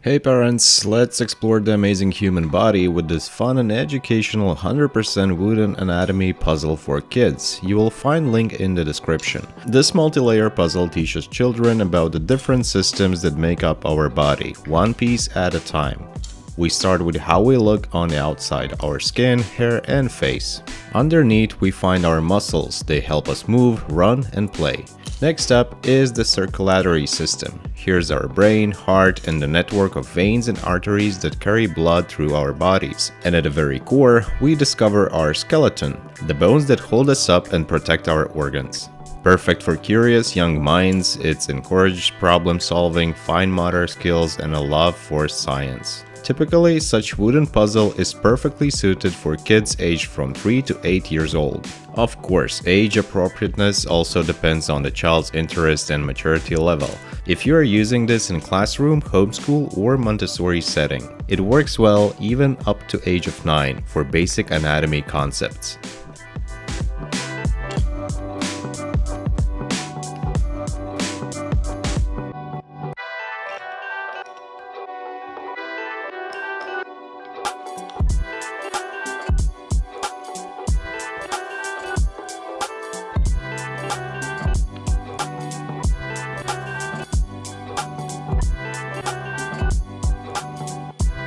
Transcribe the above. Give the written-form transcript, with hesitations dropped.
Hey parents, let's explore the amazing human body with this fun and educational 100% wooden anatomy puzzle for kids. You will find link in the description. This multi-layer puzzle teaches children about the different systems that make up our body, one piece at a time. We start with how we look on the outside, our skin, hair and face. Underneath we find our muscles, they help us move, run and play. Next up is the circulatory system. Here's our brain, heart, and the network of veins and arteries that carry blood through our bodies. And at the very core, we discover our skeleton, the bones that hold us up and protect our organs. Perfect for curious young minds, it's encouraged problem solving, fine motor skills, and a love for science. Typically, such wooden puzzle is perfectly suited for kids aged from 3 to 8 years old. Of course, age appropriateness also depends on the child's interest and maturity level. If you are using this in classroom, homeschool, or Montessori setting, it works well even up to age of 9 for basic anatomy concepts.